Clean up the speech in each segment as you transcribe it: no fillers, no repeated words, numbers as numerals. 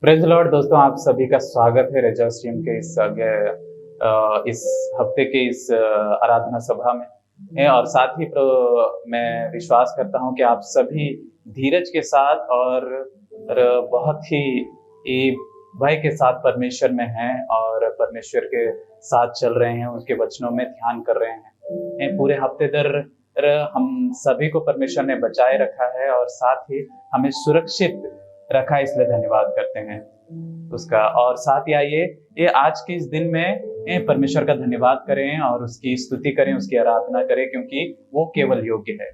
Praise Lord दोस्तों, आप सभी का स्वागत है रेजा स्ट्रीम के इस हफ्ते के इस आराधना सभा में और साथ ही मैं विश्वास करता हूं कि आप सभी धीरज के साथ और बहुत ही भय के साथ परमेश्वर में हैं और परमेश्वर के साथ चल रहे हैं, उसके वचनों में ध्यान कर रहे हैं। पूरे हफ्ते दर हम सभी को परमेश्वर ने बचाए रखा है और साथ ही हमें सुरक्षित रखा है, इसलिए धन्यवाद करते हैं उसका। और साथ ही आइए ये आज के इस दिन में परमेश्वर का धन्यवाद करें और उसकी स्तुति करें, उसकी आराधना करें, क्योंकि वो केवल योग्य है।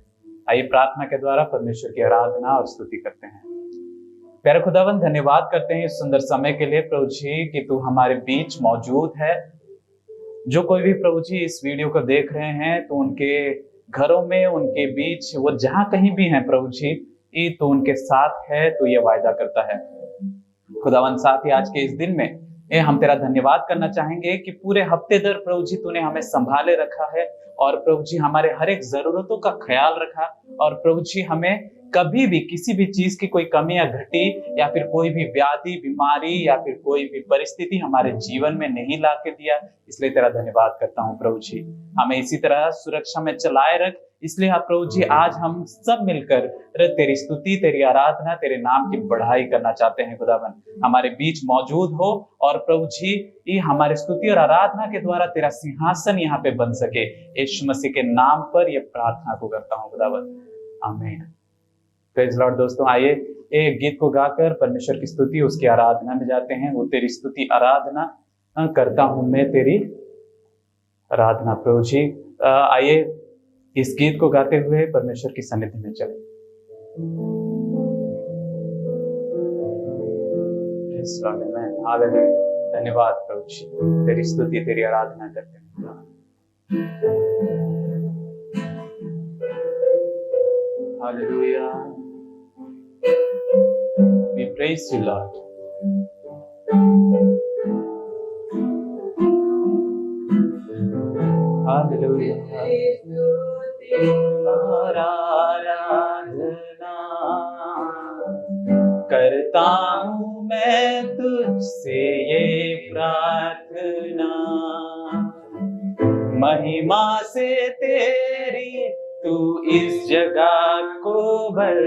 आइए प्रार्थना के द्वारा परमेश्वर की आराधना और स्तुति करते हैं। प्यारे खुदावंद, धन्यवाद करते हैं इस सुंदर समय के लिए प्रभु जी कि तू हमारे बीच मौजूद है। जो कोई भी प्रभु जी इस वीडियो को देख रहे हैं, तो उनके घरों में, उनके बीच, वो जहां कहीं भी हैं प्रभु जी, तो उनके साथ है, तो ये वायदा करता है। खुदावन, साथ ही आज के इस दिन में हम तेरा धन्यवाद करना चाहेंगे कि पूरे हफ्ते दर प्रभु जी तूने हमें संभाले रखा है और प्रभु जी हमारे हर एक जरूरतों का ख्याल रखा और प्रभु जी हमें कभी भी किसी भी चीज की कोई कमी या घटी या फिर कोई भी व्याधि, बीमारी या फिर कोई भी परिस्थिति हमारे जीवन में नहीं ला के दिया। इसलिए तेरा धन्यवाद करता हूँ प्रभु जी। हमें इसी तरह सुरक्षा में चलाए रख। इसलिए हाँ प्रभु जी, आज हम सब मिलकर तेरी स्तुति, तेरी आराधना, तेरे नाम की बढ़ाई करना चाहते हैं। खुदावन, हमारे बीच मौजूद हो और प्रभु जी ये हमारे स्तुति और आराधना के द्वारा तेरा सिंहासन यहाँ पे बन सके। यीशु मसीह के नाम पर यह प्रार्थना को करता हूँ खुदावन, आमीन। प्रेज़ लॉर्ड दोस्तों, आइए एक गीत को गाकर परमेश्वर की स्तुति, उसकी आराधना में जाते हैं। वो तेरी स्तुति आराधना करता हूं मैं, तेरी आराधना प्रभु जी। आइए इस गीत को गाते हुए परमेश्वर की सन्निधि में चले। धन्यवाद प्रभु जी, तेरी स्तुति, तेरी आराधना करते हैं। Hallelujah. We praise you, Lord. Hallelujah. आराधना करता हूँ मैं तुझसे ये प्रार्थना, महिमा से तेरी तू इस जगह को भर,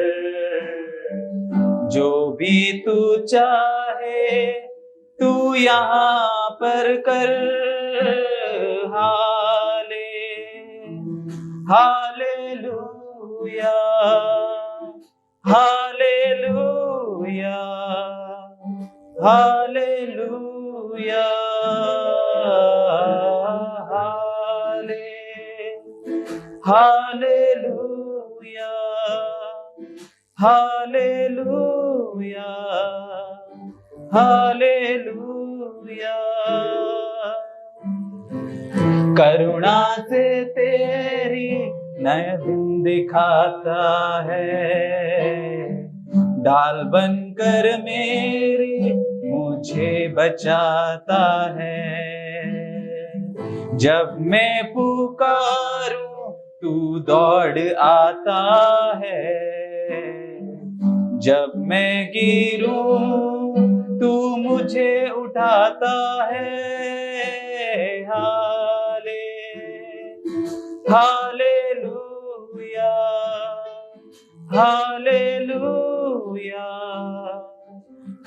जो भी तू चाहे तू यहाँ पर कर। Hallelujah, hallelujah, hallelujah, hallelujah, hallelujah, hallelujah. करुणा से तेरी नया दिन दिखाता है, ढाल बनकर मेरी मुझे बचाता है। जब मैं पुकारूं तू दौड़ आता है, जब मैं गिरूं तू मुझे उठाता है। Hallelujah, hallelujah,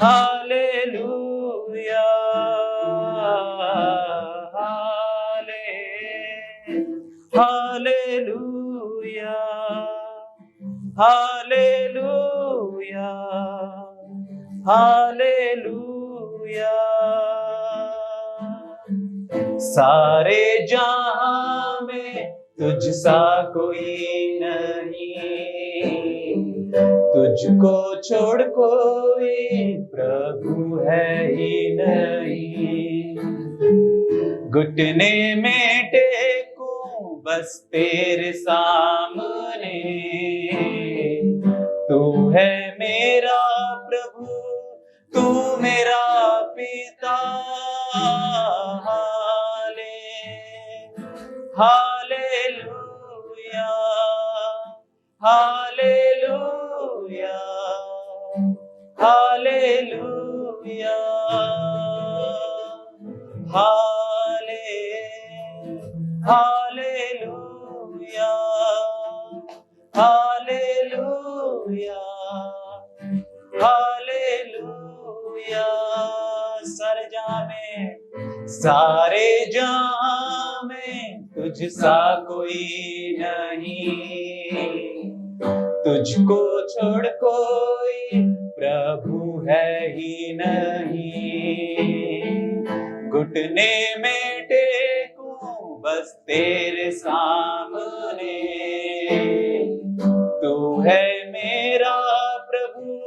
hallelujah, hallelujah, hallelujah, hallelujah. सारे जहां में तुझ सा कोई नहीं, तुझको छोड़ कोई प्रभु है ही नहीं। घुटने में टेकूं बस तेरे सामने, तू है मेरा प्रभु, तू मेरा पिता। हालेलुया, हालेलुया, हालेलुया, हाले हालेलुया हालेलुया हालेलुया। सारे जहां में तुझ सा कोई नहीं, तुझको छोड़ कोई प्रभु है ही नहीं। घुटने में टेकूं बस तेरे सामने, तू है मेरा प्रभु,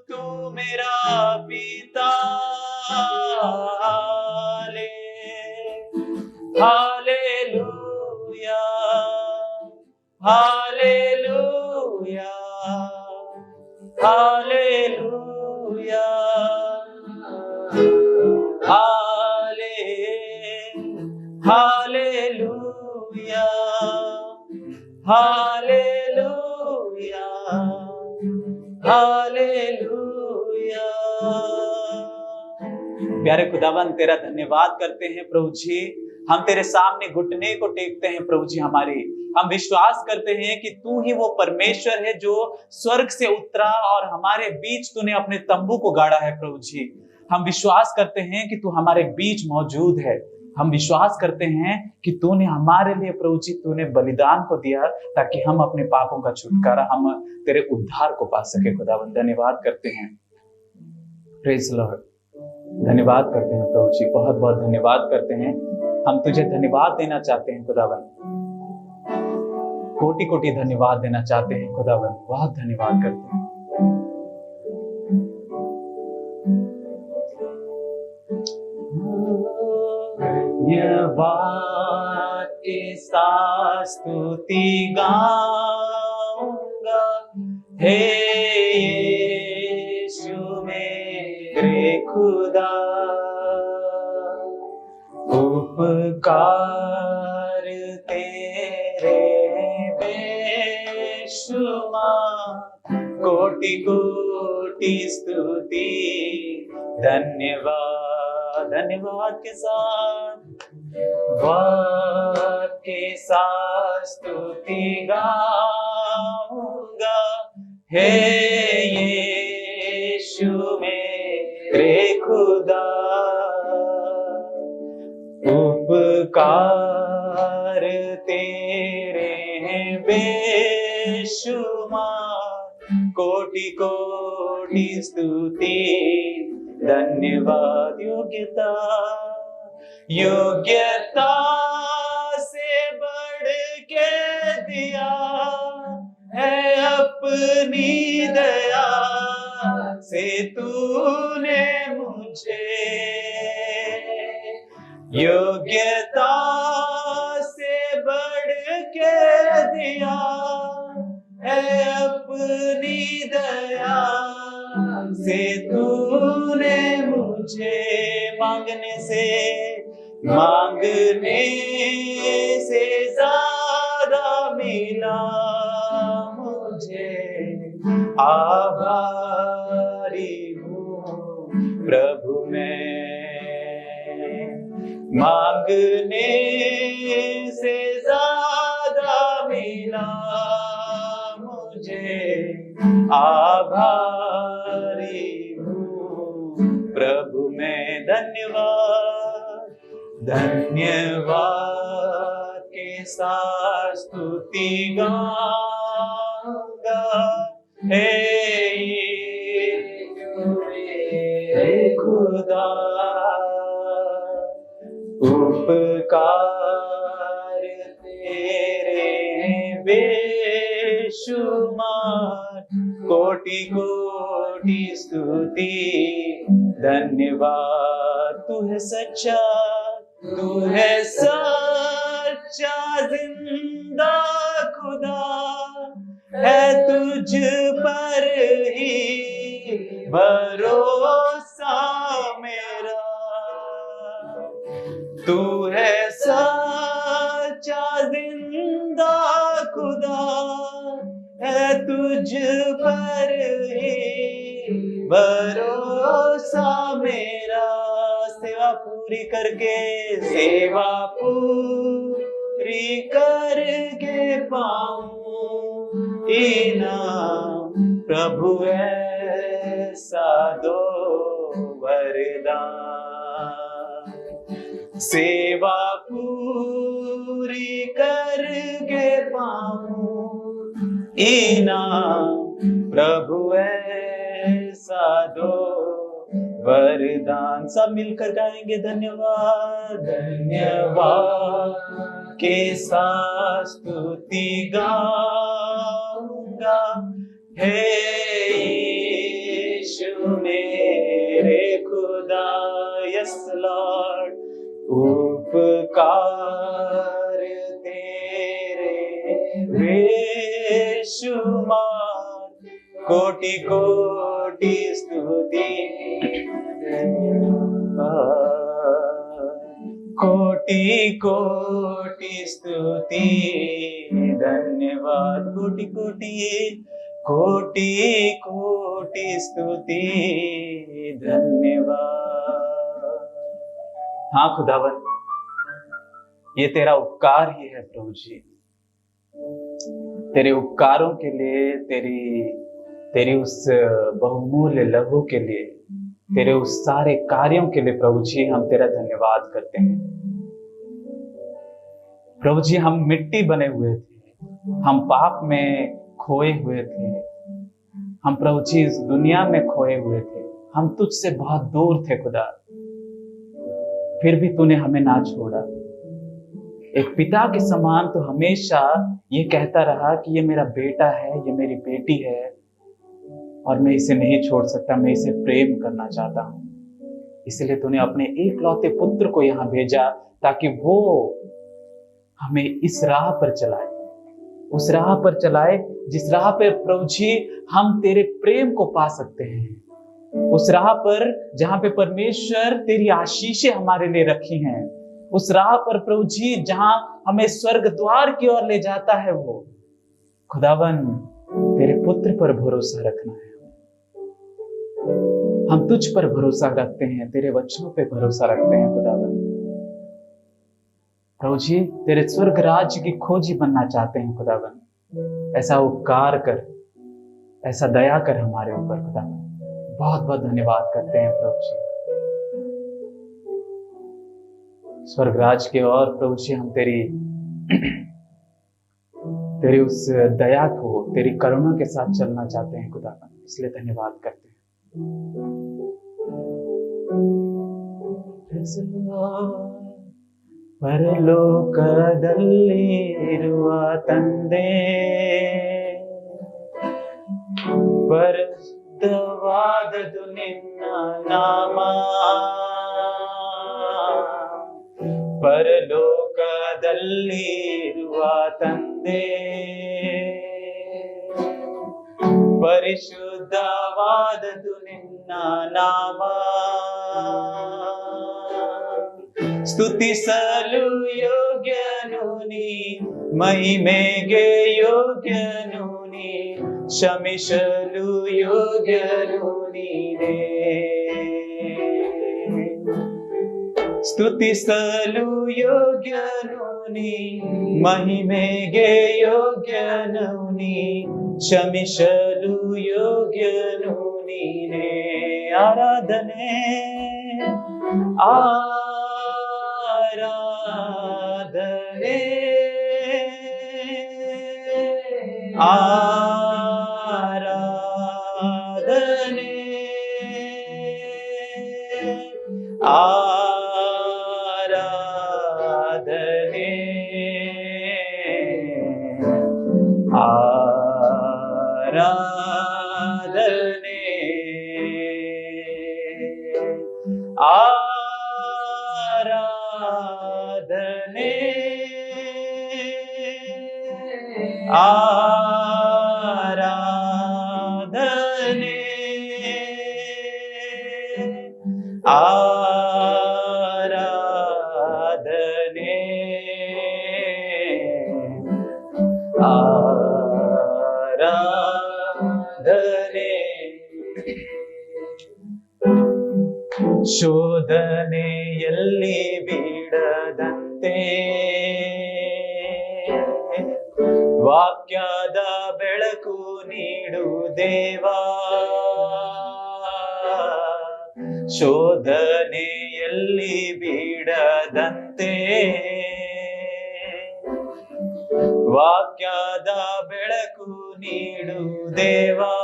तू मेरा पिता। हालेलुया हालेलुया हालेलुया हाले हालेलुया हालेलुया हालेलुया। प्यारे खुदावन, तेरा धन्यवाद करते हैं प्रभु जी। हम तेरे सामने घुटने को टेकते हैं प्रभु जी हमारे। हम विश्वास करते हैं कि तू ही वो परमेश्वर है जो स्वर्ग से उतरा और हमारे बीच तूने अपने तंबू को गाड़ा है प्रभु जी। हम विश्वास करते हैं कि तू हमारे बीच मौजूद है। हम विश्वास करते हैं कि तूने हमारे लिए प्रभु जी तूने बलिदान को दिया ताकि हम अपने पापों का छुटकारा, हम तेरे उद्धार को पा सके। खुदावन धन्यवाद करते हैं। Praise Lord. धन्यवाद करते हैं प्रभु जी, बहुत बहुत धन्यवाद करते हैं। हम तुझे धन्यवाद देना चाहते हैं खुदावन, कोटि कोटि धन्यवाद देना चाहते हैं खुदावन, बहुत धन्यवाद करते हैं। धन्यवाद के साथ स्तुति गाऊंगा, हे यीशु मेरे खुदा। उपकार तेरे बेशुमार, कोटि कोटि स्तुति। धन्यवाद धन्यवाद के साथ, वाद के साथ स्तुति गाऊंगा, हे यीशु मेरे खुदा। उपकार तेरे हैं बेशुमार, कोटि कोटि स्तुति। धन्यवाद योग्यता योग्यता से बढ़ के दिया है अपनी दया से तूने मुझे। योग्यता से बढ़ के दिया है अपनी दया से तूने मुझे। मांगने से ज्यादा मिला मुझे। आभारी हूँ प्रभु मैं, मांगने से ज्यादा मिला मुझे। आभारी हूँ प्रभु मैं। धन्यवाद धन्यवाद के साथ स्तुति गाऊंगा, हे मेरे खुदा। उपकार तेरे बेशुमार, कोटि कोटि स्तुति। धन्यवाद तू है सच्चा, तू है सच्चा जिंदा खुदा। है तुझ पर ही भरोसा मेरा। तू है सच्चा जिंदा खुदा, है तुझ पर ही भरोसा मेरा सेवा पूरी करके, सेवा पूरी करके पाऊं इनाम, प्रभु ऐसा दो वरदान। सेवा पूरी करके पाऊं इनाम, प्रभु ऐसा दो वरदान। सब मिलकर गाएंगे धन्यवाद, धन्यवाद के साथ स्तुति गाऊंगा, हे यीशु मेरे खुदा। यस लॉर्ड, उपकार तेरे बेशुमार, कोटि कोटि स्तुति, कोटि कोटि स्तुति धन्यवाद, कोटि कोटि कोटि कोटि स्तुति धन्यवाद। हाँ खुदावन, ये तेरा उपकार ही है प्रभु जी। तेरे उपकारों के लिए, तेरी उस बहुमूल्य लहू के लिए, तेरे उस सारे कार्यों के लिए प्रभु जी हम तेरा धन्यवाद करते हैं। प्रभु जी, हम मिट्टी बने हुए थे, हम पाप में खोए हुए थे, हम प्रभु जी इस दुनिया में खोए हुए थे, हम तुझसे बहुत दूर थे खुदा, फिर भी तूने हमें ना छोड़ा। एक पिता के समान तो हमेशा ये कहता रहा कि ये मेरा बेटा है, ये मेरी बेटी है और मैं इसे नहीं छोड़ सकता, मैं इसे प्रेम करना चाहता हूं। इसलिए तूने अपने एकलौते पुत्र को यहाँ भेजा ताकि वो हमें इस राह पर चलाए, उस राह पर चलाए जिस राह पर प्रभु जी हम तेरे प्रेम को पा सकते हैं, उस राह पर जहां पे परमेश्वर तेरी आशीषें हमारे लिए रखी हैं, उस राह पर प्रभु जी जहां हमें स्वर्ग द्वार की ओर ले जाता है। वो खुदावन, तेरे पुत्र पर भरोसा रखना है, हम तुझ पर भरोसा रखते हैं, तेरे वचनों पे भरोसा रखते हैं खुदावन। प्रभु जी, तेरे स्वर्ग राज्य की खोजी बनना चाहते हैं खुदावन। ऐसा उपकार कर, ऐसा दया कर हमारे ऊपर खुदावन। बहुत बहुत धन्यवाद करते हैं प्रभु जी। स्वर्ग राज के और प्रभु जी हम तेरी उस दया को, तेरी करुणा के साथ चलना चाहते हैं खुदावन, इसलिए धन्यवाद करते हैं। ಪರಲೋಕದಲ್ಲಿರುವ ತಂದೆ, ಪರಿಶುದ್ಧವಾದದು ನಿನ್ನ ನಾಮ, ಪರಲೋಕದಲ್ಲಿರುವ ತಂದೆ, ಪರಿಶುದ್ಧವಾದದು ನಿನ್ನ ನಾಮ, ಸ್ತುತಿಸಲು ಯೋಗ್ಯನು ನೀ, ಮಹಿಮೆಗೆ ಯೋಗ್ಯನು ನೀ, ಶಮಿಸಲು ಯೋಗ್ಯನು ನೀನೇ, ಸ್ತುತಿಸಲು ಯೋಗ್ಯನು ನೀ, ಮಹಿಮೆಗೆ ಯೋಗ್ಯನು ನೀ, ಶಮಿಸಲು ಯೋಗ್ಯನು ನೀನೇ. ಆರಾಧನೆ ಆರಾಧನೆ ಆರಾಧನೆ ಆರಾಧನೆ ಆರಾಧನೆ ಆರಾಧನೆ ಆರಾಧನೆ ಆರಾಧನೆ ಆರಾಧನೆ. ಶೋಧನೆಯಲ್ಲಿ ಬೀಳದಂತೆ ವಾಕ್ಯದ ಬೆಳಕು ನೀಡು ದೇವಾ. ಶೋಧನೆಯಲ್ಲಿ ಬೀಳದಂತೆ ವಾಕ್ಯದ ಬೆಳಕು ನೀಡು ದೇವಾ.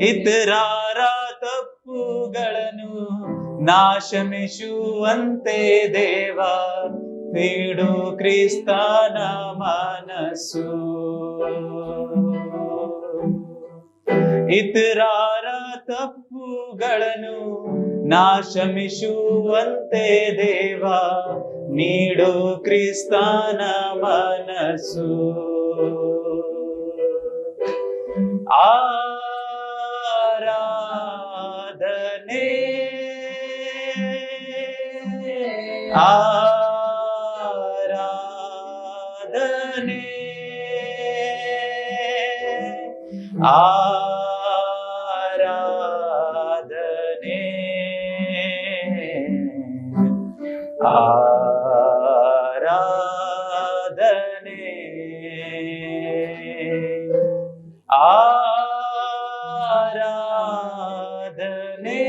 ಇತರರ ತಪ್ಪುಗಳನ್ನು ನಾಶಮಿಸುವಂತೆ ದೇವಾ ನೀಡು ಕ್ರಿಸ್ತನ ಮನಸ್ಸು. ಇತರರ ತಪ್ಪುಗಳನ್ನು ನಾಶಮಿಸುವಂತೆ ದೇವಾ ನೀಡು ಕ್ರಿಸ್ತನ ಮನಸ್ಸು. ಆರಾಧನೆ ಆರಾಧನೆ ಆರಾಧನೆ ಆರಾಧನೆ ಆರಾಧನೆ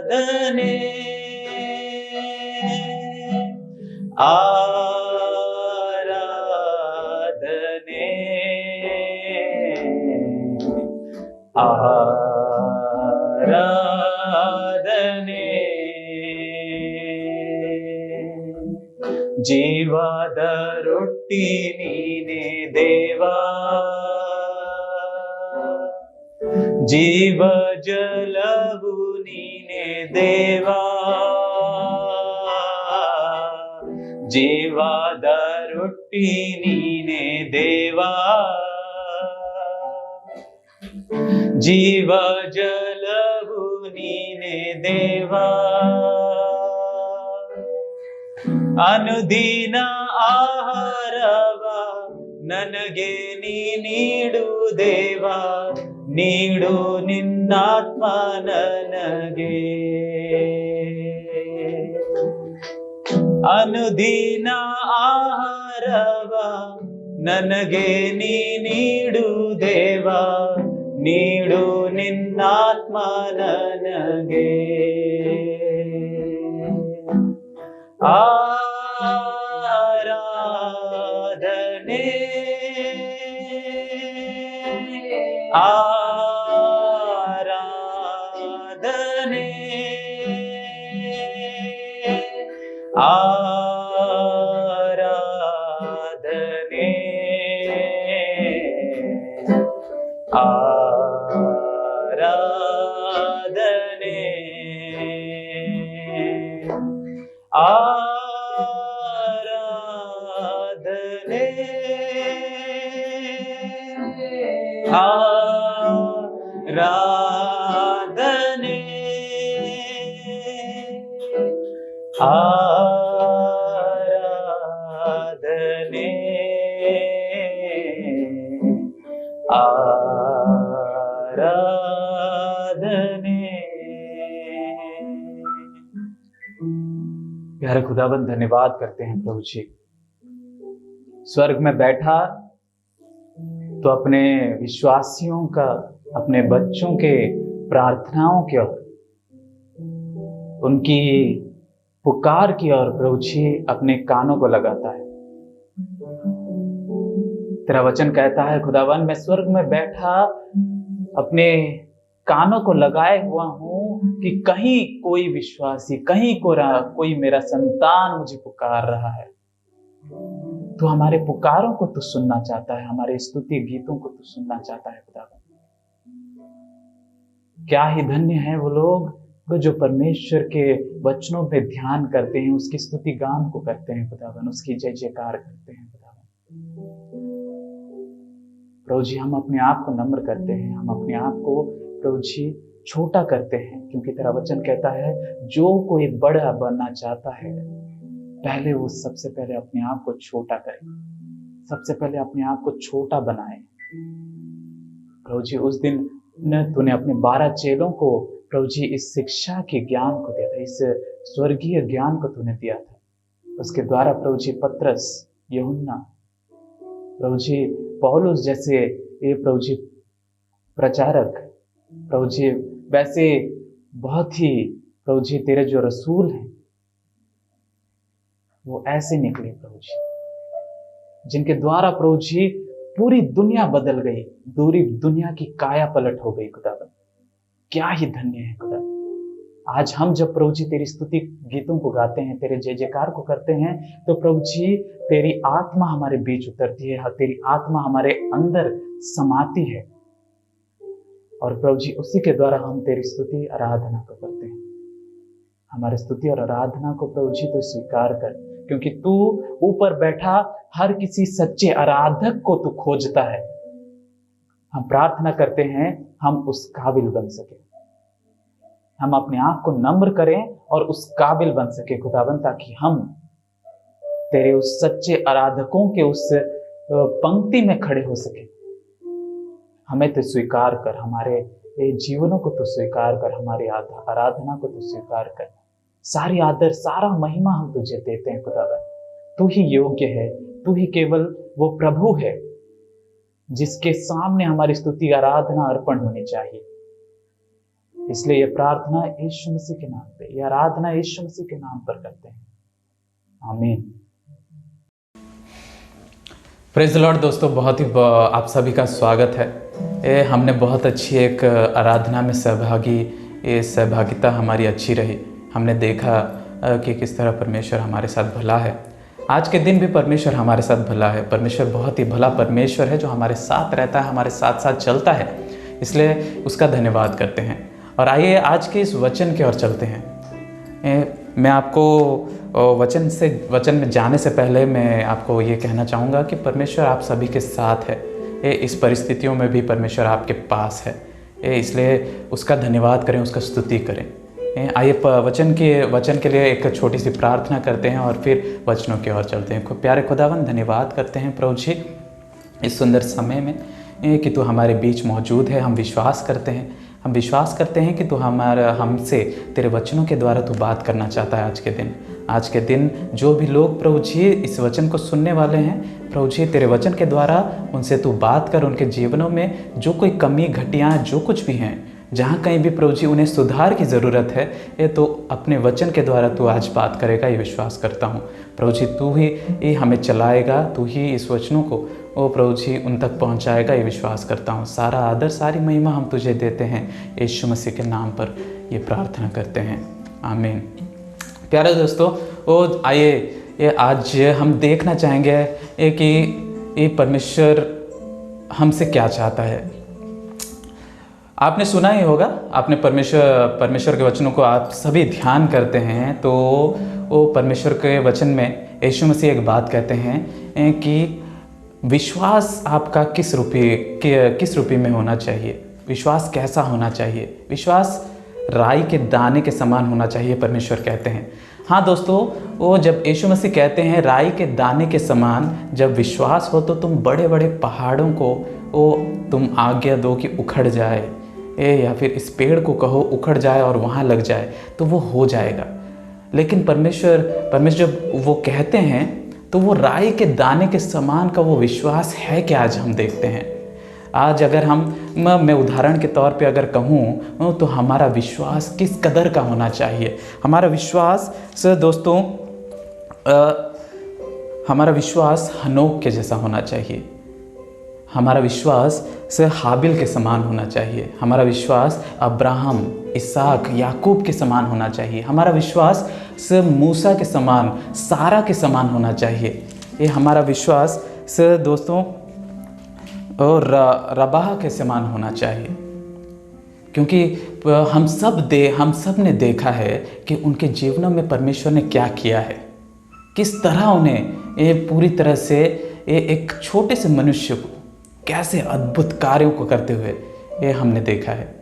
ಆರಾಧನೆ ಆರಾಧನೆ ಆರಾಧನೆ. ಜೀವದ ರೊಟ್ಟಿ ನೀನೇ ದೇವಾ, ಜೀವ ಜಲವು ನೀನೇ ದೇವಾ. ಜೀವದ ರೊಟ್ಟಿ ನೀನೇ ದೇವಾ, ಜೀವ ಜಲವು ನೀನೇ ದೇವಾ. ಅನುದಿನ ಆಹಾರವ ನನಗೆ ನೀ ನೀಡು ದೇವಾ, ನೀಡು ನಿನ್ನಾತ್ಮ ನನಗೆ. ಅನುದಿನ ಆಹಾರವ ನನಗೆ ನೀ ನೀಡು ದೇವಾ, ನೀಡು ನಿನ್ನಾತ್ಮ ನನಗೆ. ಆರಾಧನೆ ಆರಾಧನೆ ಆರಾಧನೆ ಆರಾಧನೆ ಆರಾಧನೆ ಆರಾಧನೆ ಆರಾಧನೆ आराधने। प्यारे खुदाबंद धन्यवाद करते हैं प्रभु जी। स्वर्ग में बैठा तो अपने विश्वासियों का, अपने बच्चों के प्रार्थनाओं की ओर, उनकी पुकार की ओर प्रभु जी अपने कानों को लगाता है। तेरा वचन कहता है खुदावन, मैं स्वर्ग में बैठा अपने कानों को लगाए हुआ हूं कि कहीं कोई विश्वासी, कहीं कोई मेरा संतान मुझे पुकार रहा है। तो हमारे पुकारों को तो सुनना चाहता है, हमारे स्तुति गीतों को तो सुनना चाहता है खुदावन। क्या ही धन्य है वो लोग जो परमेश्वर के वचनों पे ध्यान करते हैं, उसकी स्तुति गान को करते हैं खुदावन, उसकी जय जयकार करते हैं खुदावन। प्रभु जी, हम अपने आप को नम्र करते हैं, हम अपने आप को प्रभु जी छोटा करते हैं, क्योंकि तेरा वचन कहता है जो कोई बड़ा बनना चाहता है पहले वो सबसे पहले अपने आप को छोटा करे। सबसे पहले अपने आप को छोटा बनाए। प्रभु जी उस दिन तूने अपने 12 चेलों को प्रभु जी इस शिक्षा के ज्ञान को दिया था, इस स्वर्गीय ज्ञान को तूने दिया था। उसके द्वारा प्रभु जी पतरस, यूहन्ना, प्रभु जी पौलुस जैसे ये प्रभु जी प्रचारक, प्रभु जी वैसे बहुत ही प्रभु जी तेरे जो रसूल हैं वो ऐसे निकले प्रभु जी, जिनके द्वारा प्रभु जी पूरी दुनिया बदल गई, पूरी दुनिया की काया पलट हो गई। खुदावन क्या ही धन्य है खुदा। आज हम जब प्रभु जी तेरी स्तुति गीतों को गाते हैं, तेरे जय जयकार को करते हैं, तो प्रभु जी तेरी आत्मा हमारे बीच उतरती है, तेरी आत्मा हमारे अंदर समाती है, और प्रभु जी उसी के द्वारा हम तेरी स्तुति आराधना को करते हैं। हमारी स्तुति और आराधना को प्रभु जी तो स्वीकार कर, क्योंकि तू ऊपर बैठा हर किसी सच्चे आराधक को तू खोजता है। हम प्रार्थना करते हैं हम उस काबिल बन सके, हम अपने आप को नम्र करें और उस काबिल बन सके खुदावन, ताकि हम तेरे उस सच्चे आराधकों के उस पंक्ति में खड़े हो सके। हमें तो स्वीकार कर, हमारे जीवनों को तो स्वीकार कर, हमारी आराधना को तो स्वीकार कर। सारी आदर सारा महिमा हम तुझे देते हैं खुदावन। तू ही योग्य है, तू ही केवल वो प्रभु है जिसके सामने हमारी स्तुति आराधना अर्पण होनी चाहिए। इसलिए ये प्रार्थना यीशु मसीह के नाम पे, ये आराधना यीशु मसीह के नाम पर करते हैं, आमीन। Praise the Lord. दोस्तों बहुत ही आप सभी का स्वागत है। हमने बहुत अच्छी एक आराधना में सहभागिता हमारी अच्छी रही। हमने देखा कि किस तरह परमेश्वर हमारे साथ भला है। आज के दिन भी परमेश्वर हमारे साथ भला है। परमेश्वर बहुत ही भला परमेश्वर है जो हमारे साथ रहता है, हमारे साथ साथ चलता है, इसलिए उसका धन्यवाद करते हैं। और आइए आज के इस वचन की ओर चलते हैं। मैं आपको वचन में जाने से पहले मैं आपको ये कहना चाहूँगा कि परमेश्वर आप सभी के साथ है। इस परिस्थितियों में भी परमेश्वर आपके पास है, इसलिए उसका धन्यवाद करें, उसका स्तुति करें। आइए वचन के लिए एक छोटी सी प्रार्थना करते हैं और फिर वचनों की ओर चलते हैं। प्यारे खुदावन, धन्यवाद करते हैं प्रभु जी इस सुंदर समय में कि तू हमारे बीच मौजूद है। हम विश्वास करते हैं कि तू हमसे तेरे वचनों के द्वारा तू बात करना चाहता है। आज के दिन जो भी लोग प्रभु जी इस वचन को सुनने वाले हैं, प्रभु जी तेरे वचन के द्वारा उनसे तू बात कर। उनके जीवनों में जो कोई कमी घटियाँ जो कुछ भी हैं, जहाँ कहीं भी प्रभु जी उन्हें सुधार की ज़रूरत है, ये तो अपने वचन के द्वारा तू आज बात करेगा, ये विश्वास करता हूँ। प्रभु जी तू ही हमें चलाएगा, तू ही इस वचनों को प्रभु जी उन तक पहुँचाएगा, ये विश्वास करता हूँ। सारा आदर सारी महिमा हम तुझे देते हैं, यीशु मसीह के नाम पर ये प्रार्थना करते हैं, आमीन। प्यारे दोस्तों, आइए आज हम देखना चाहेंगे कि ये परमेश्वर हमसे क्या चाहता है। आपने सुना ही होगा, आपने परमेश्वर के वचनों को आप सभी ध्यान करते हैं तो वो परमेश्वर के वचन में यीशु मसीह एक बात कहते हैं कि विश्वास आपका किस रूपी में होना चाहिए, विश्वास कैसा होना चाहिए। विश्वास राई के दाने के समान होना चाहिए, परमेश्वर कहते हैं। हाँ दोस्तों, वो जब यीशु मसीह कहते हैं राई के दाने के समान जब विश्वास हो तो तुम बड़े बड़े पहाड़ों को तुम आज्ञा दो कि उखड़ जाए, या फिर इस पेड़ को कहो उखड़ जाए और वहाँ लग जाए, तो वो हो जाएगा। लेकिन परमेश्वर जब वो कहते हैं तो वो राई के दाने के समान का वो विश्वास है कि आज हम देखते हैं। आज अगर मैं उदाहरण के तौर पे अगर कहूँ तो हमारा विश्वास किस कदर का होना चाहिए। हमारा विश्वास दोस्तों हमारा विश्वास हनोक के जैसा होना चाहिए। हमारा विश्वास हाबिल के समान होना चाहिए। हमारा विश्वास अब्राहम, इसहाक, याकूब के समान होना चाहिए। हमारा विश्वास मूसा के समान, सारा के समान होना चाहिए। ये हमारा विश्वास दोस्तों और रबाह के समान होना चाहिए, क्योंकि हम सब ने देखा है कि उनके जीवनों में परमेश्वर ने क्या किया है, किस तरह उन्हें ये पूरी तरह से एक छोटे से मनुष्य को कैसे अद्भुत कार्यों को करते हुए ये हमने देखा है।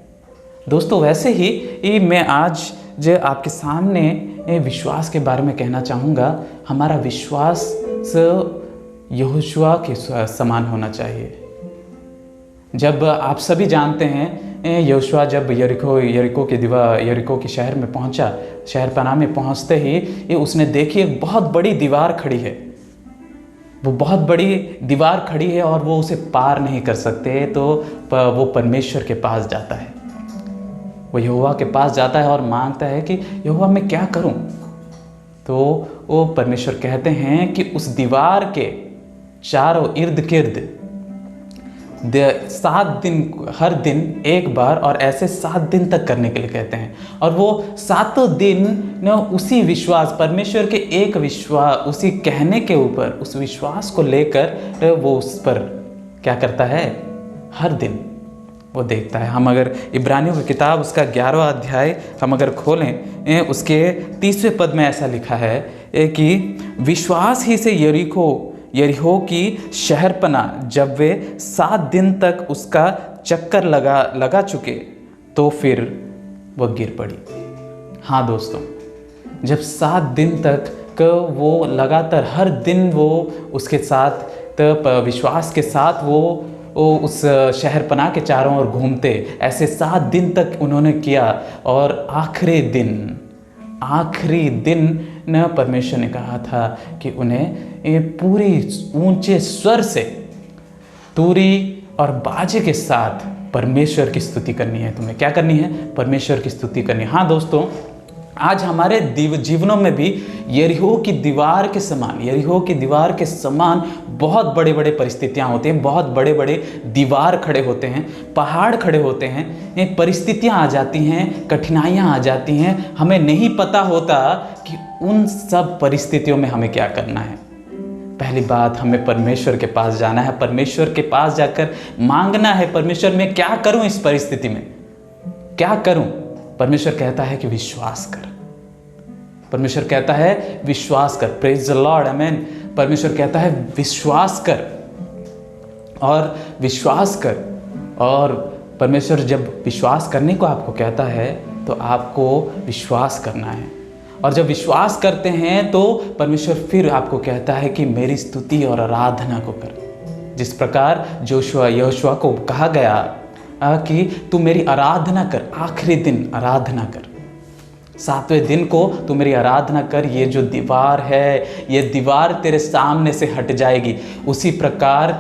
दोस्तों वैसे ही मैं आज जो आपके सामने विश्वास के बारे में कहना चाहूँगा। हमारा विश्वास यहोशुआ के समान होना चाहिए। जब आप सभी जानते हैं यहोशुआ जब यरीको के शहर में पहुंचा, शहर पनाह में पहुंचते ही ये उसने देखी एक बहुत बड़ी दीवार खड़ी है। वो बहुत बड़ी दीवार खड़ी है और वो उसे पार नहीं कर सकते, तो वो परमेश्वर के पास जाता है। वो यहोवा के पास जाता है और मांगता है कि यहोवा मैं क्या करूं। तो वो परमेश्वर कहते हैं कि उस दीवार के चारों इर्द गिर्द 7 दिन, हर दिन एक बार, और ऐसे 7 दिन तक करने के लिए कहते हैं। और वो 7 दिन न उसी विश्वास, परमेश्वर के एक विश्वास, उसी कहने के ऊपर, उस विश्वास को लेकर वो उस पर क्या करता है, हर दिन वो देखता है। हम अगर इब्रानियों की किताब उसका 11वां अध्याय हम अगर खोलें, उसके 30वें पद में ऐसा लिखा है कि विश्वास ही से यरीहो की शहरपना जब वे 7 दिन तक उसका चक्कर लगा चुके तो फिर वह गिर पड़ी। हाँ दोस्तों, जब 7 दिन तक वो लगातार हर दिन वो उसके साथ, तब विश्वास के साथ वो उस शहरपना के चारों ओर घूमते, ऐसे 7 दिन तक उन्होंने किया। और आखिरी दिन न परमेश्वर ने कहा था कि उन्हें पूरी ऊंचे स्वर से तुरी और बाजे के साथ परमेश्वर की स्तुति करनी है। तुम्हें क्या करनी है? परमेश्वर की स्तुति करनी है। हाँ दोस्तों, आज हमारे जीवनों में भी यरीहो की दीवार के समान बहुत बड़े बड़े परिस्थितियां होती हैं, बहुत बड़े बड़े दीवार खड़े होते हैं, पहाड़ खड़े होते हैं, परिस्थितियां आ जाती हैं, कठिनाइयां आ जाती हैं। हमें नहीं पता होता कि उन सब परिस्थितियों में हमें क्या करना है। पहली बात, हमें परमेश्वर के पास जाना है, परमेश्वर के पास जाकर मांगना है, परमेश्वर मैं क्या करूं, इस परिस्थिति में क्या करूं। परमेश्वर कहता है कि विश्वास कर। परमेश्वर कहता है विश्वास कर। प्रेज द लॉर्ड, आमेन। परमेश्वर कहता है विश्वास कर और विश्वास कर। और परमेश्वर जब विश्वास करने को आपको कहता है तो आपको विश्वास करना है। और जब विश्वास करते हैं तो परमेश्वर फिर आपको कहता है कि मेरी स्तुति और आराधना को कर। जिस प्रकार यहोशुआ को कहा गया कि तू मेरी आराधना कर, आखिरी दिन आराधना कर, 7वें दिन को तू मेरी आराधना कर, ये जो दीवार है, ये दीवार तेरे सामने से हट जाएगी। उसी प्रकार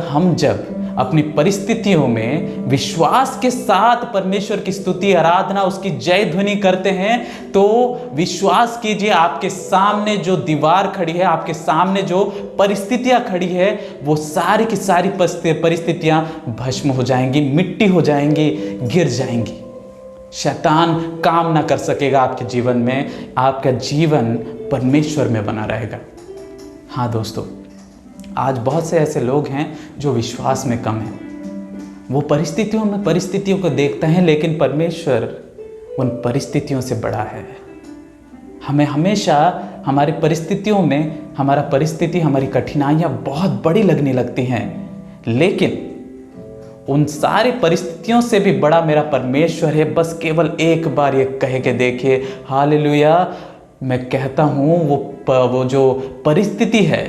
हम जब अपनी परिस्थितियों में विश्वास के साथ परमेश्वर की स्तुति, आराधना, उसकी जय ध्वनि करते हैं, तो विश्वास कीजिए आपके सामने जो दीवार खड़ी है, आपके सामने जो परिस्थितियां खड़ी है, वो सारी की सारी परिस्थितियां भस्म हो जाएंगी, मिट्टी हो जाएंगी, गिर जाएंगी। शैतान काम ना कर सकेगा आपके जीवन में, आपका जीवन परमेश्वर में बना रहेगा। हाँ दोस्तों, आज बहुत से ऐसे लोग हैं जो विश्वास में कम हैं। वो परिस्थितियों को देखते हैं, लेकिन परमेश्वर उन परिस्थितियों से बड़ा है। हमें हमेशा हमारी परिस्थितियों में हमारी कठिनाइयाँ बहुत बड़ी लगने लगती हैं, लेकिन उन सारी परिस्थितियों से भी बड़ा मेरा परमेश्वर है। बस केवल एक बार ये कह के देखिए, हालेलुया। मैं कहता हूँ वो जो परिस्थिति है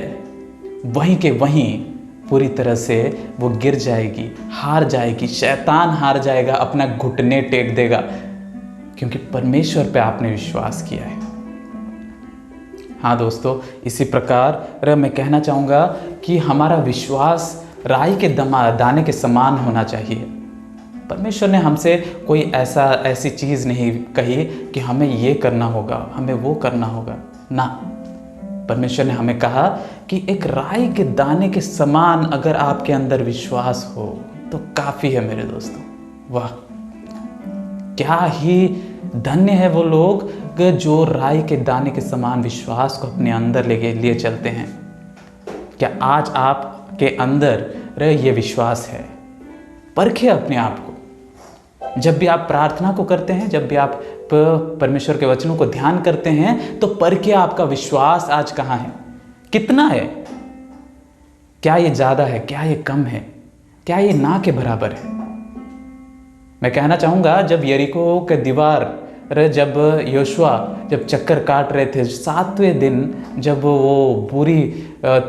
वहीं के वहीं पूरी तरह से वो गिर जाएगी, हार जाएगी, शैतान हार जाएगा, अपना घुटने टेक देगा, क्योंकि परमेश्वर पे आपने विश्वास किया है। हाँ दोस्तों, इसी प्रकार मैं कहना चाहूँगा कि हमारा विश्वास राई के दाने के समान होना चाहिए। परमेश्वर ने हमसे कोई ऐसी चीज़ नहीं कही कि हमें ये करना होगा, हमें वो करना होगा ना। परमेश्वर ने हमें कहा कि एक राई के दाने के समान अगर आपके अंदर विश्वास हो तो काफ़ी है मेरे दोस्तों। वाह, क्या ही धन्य है वो लोग जो राई के दाने के समान विश्वास को अपने अंदर लिए चलते हैं। क्या आज आपके अंदर ये विश्वास है? परखिए अपने आप को। जब भी आप प्रार्थना को करते हैं, जब भी आप परमेश्वर के वचनों को ध्यान करते हैं, तो परखिए आपका विश्वास आज कहाँ है, कितना है। क्या ये ज़्यादा है, क्या ये कम है, क्या ये ना के बराबर है। मैं कहना चाहूँगा, जब यरीको के दीवार जब योशुआ जब चक्कर काट रहे थे 7वें दिन, जब वो पूरी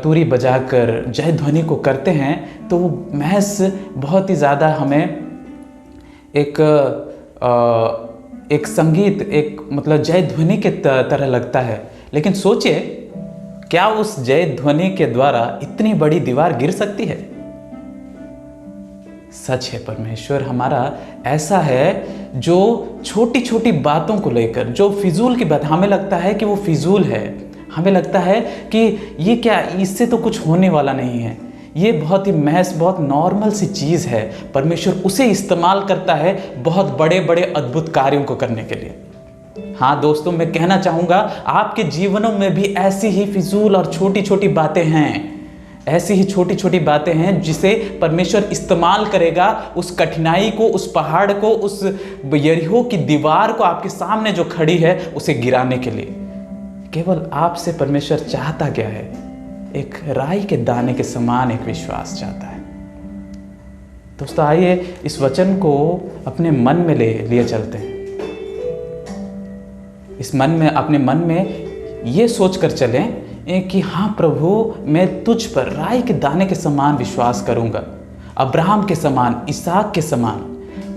तुरी बजाकर जय ध्वनि को करते हैं, तो वो महज बहुत ही ज़्यादा हमें एक संगीत, एक मतलब जय ध्वनि के तरह लगता है। लेकिन सोचिए, क्या उस जय ध्वनि के द्वारा इतनी बड़ी दीवार गिर सकती है? सच है, परमेश्वर हमारा ऐसा है जो छोटी छोटी बातों को लेकर, जो फिजूल की बात हमें लगता है कि वो फिजूल है, हमें लगता है कि ये क्या, इससे तो कुछ होने वाला नहीं है, ये बहुत ही महज बहुत नॉर्मल सी चीज़ है, परमेश्वर उसे इस्तेमाल करता है बहुत बड़े बड़े अद्भुत कार्यों को करने के लिए। हाँ दोस्तों, मैं कहना चाहूँगा आपके जीवनों में भी ऐसी ही फिजूल और छोटी छोटी बातें हैं, ऐसी ही छोटी छोटी बातें हैं जिसे परमेश्वर इस्तेमाल करेगा उस कठिनाई को, उस पहाड़ को, उस यरीहो की दीवार को आपके सामने जो खड़ी है उसे गिराने के लिए। केवल आपसे परमेश्वर चाहता क्या है? एक राई के दाने के समान एक विश्वास चाहता है। दोस्तों आइए इस वचन को अपने मन में लिए चलते हैं। इस मन में, अपने मन में ये सोचकर चलें कि हाँ प्रभु, मैं तुझ पर राई के दाने के समान विश्वास करूंगा, अब्राहम के समान, इसहाक के समान,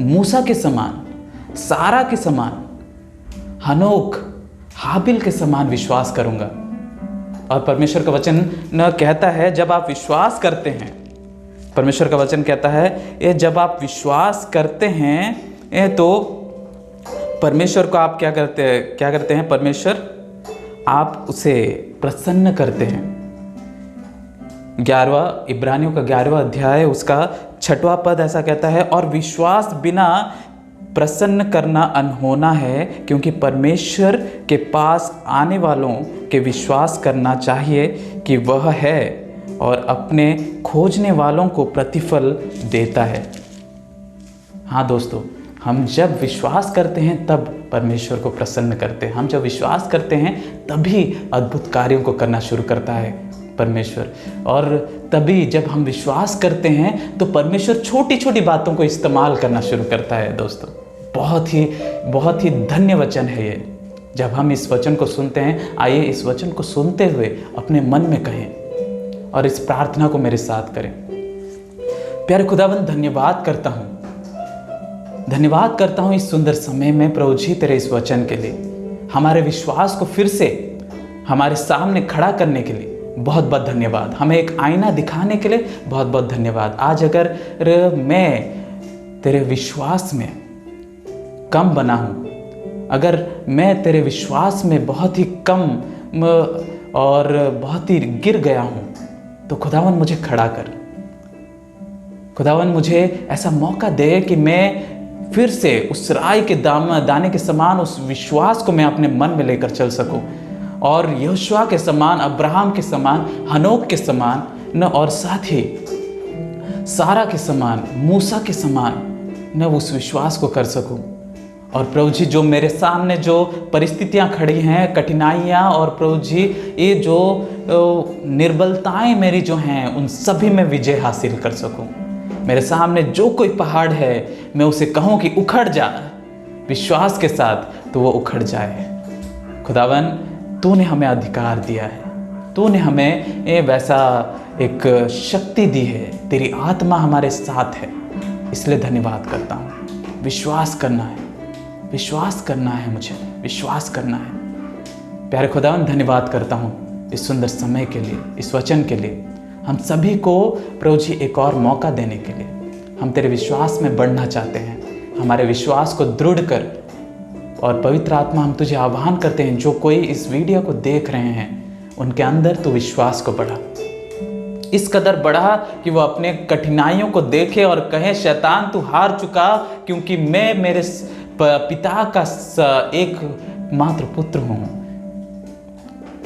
मूसा के समान, सारा के समान, हनोक, हाबिल के समान विश्वास करूंगा। और परमेश्वर का वचन न कहता है जब आप विश्वास करते हैं, परमेश्वर का वचन कहता है ये जब आप विश्वास करते हैं तो परमेश्वर को आप क्या करते हैं? परमेश्वर आप उसे प्रसन्न करते हैं। 11वां इब्रानियों का 11वां अध्याय उसका 6वां पद ऐसा कहता है, और विश्वास बिना प्रसन्न करना अनहोना है, क्योंकि परमेश्वर के पास आने वालों के विश्वास करना चाहिए कि वह है और अपने खोजने वालों को प्रतिफल देता है। हाँ दोस्तों, हम जब विश्वास करते हैं तब परमेश्वर को प्रसन्न करते हैं। हम जब विश्वास करते हैं तभी अद्भुत कार्यों को करना शुरू करता है परमेश्वर। और तभी जब हम विश्वास करते हैं तो परमेश्वर छोटी छोटी बातों को इस्तेमाल करना शुरू करता है। दोस्तों बहुत ही धन्य वचन है ये। जब हम इस वचन को सुनते हैं, आइए इस वचन को सुनते हुए अपने मन में कहें और इस प्रार्थना को मेरे साथ करें। प्यारे खुदावंद, धन्यवाद करता हूँ इस सुंदर समय में प्रभु जी तेरे इस वचन के लिए, हमारे विश्वास को फिर से हमारे सामने खड़ा करने के लिए बहुत बहुत धन्यवाद। हमें एक आईना दिखाने के लिए बहुत बहुत धन्यवाद। आज अगर मैं तेरे विश्वास में कम बना हूँ, अगर मैं तेरे विश्वास में बहुत ही कम और बहुत ही गिर गया हूँ, तो खुदावन मुझे खड़ा कर। खुदावन मुझे ऐसा मौका दे कि मैं फिर से उस राई के दाने के समान उस विश्वास को मैं अपने मन में लेकर चल सकूं, और यहोशुआ के समान, अब्राहम के समान, हनोक के समान न, और साथ ही सारा के समान, मूसा के समान न उस विश्वास को कर सकूं। और प्रभु जी, जो मेरे सामने जो परिस्थितियां खड़ी हैं, कठिनाइयां, और प्रभु जी ये जो निर्बलताएं मेरी जो हैं, उन सभी में विजय हासिल कर सकूं। मेरे सामने जो कोई पहाड़ है, मैं उसे कहूँ कि उखड़ जा विश्वास के साथ, तो वो उखड़ जाए। खुदावन, तूने हमें अधिकार दिया है, तूने हमें वैसा एक शक्ति दी है, तेरी आत्मा हमारे साथ है, इसलिए धन्यवाद करता हूँ। विश्वास करना है, विश्वास करना है, मुझे विश्वास करना है। प्यारे खुदावन, धन्यवाद करता हूँ इस सुंदर समय के लिए, इस वचन के लिए। हम सभी को प्रभु जी एक और मौका देने के लिए हम तेरे विश्वास में बढ़ना चाहते हैं। हमारे विश्वास को दृढ़ कर, और पवित्र आत्मा, हम तुझे आह्वान करते हैं, जो कोई इस वीडियो को देख रहे हैं उनके अंदर तू विश्वास को बढ़ा, इस कदर बढ़ा कि वो अपने कठिनाइयों को देखे और कहे, शैतान तू हार चुका, क्योंकि मैं मेरे पिता का एक मात्र पुत्र हूँ,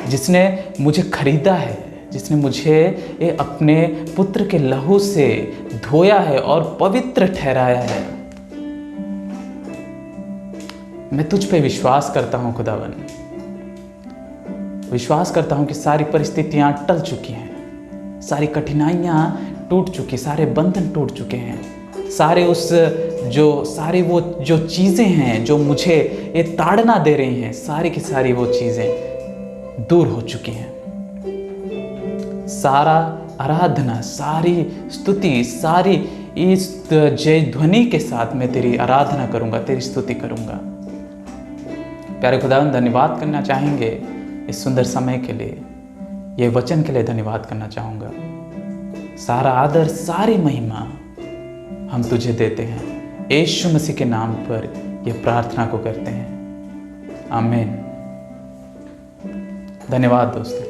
जिसने मुझे खरीदा है, जिसने मुझे ये अपने पुत्र के लहू से धोया है और पवित्र ठहराया है। मैं तुझ पे विश्वास करता हूं खुदावन, विश्वास करता हूं कि सारी परिस्थितियां टल चुकी हैं, सारी कठिनाइयां टूट चुकी, सारे बंधन टूट चुके हैं, सारे उस जो सारी वो जो चीज़ें हैं जो मुझे ये ताड़ना दे रही हैं, सारी की सारी वो चीज़ें दूर हो चुकी हैं। सारा आराधना, सारी स्तुति, सारी इस जय ध्वनि के साथ मैं तेरी आराधना करूंगा, तेरी स्तुति करूंगा। प्यारे खुदावंद, धन्यवाद करना चाहेंगे इस सुंदर समय के लिए, ये वचन के लिए धन्यवाद करना चाहूँगा। सारा आदर, सारी महिमा हम तुझे देते हैं। यीशु मसीह के नाम पर यह प्रार्थना को करते हैं, आमीन। धन्यवाद दोस्तों।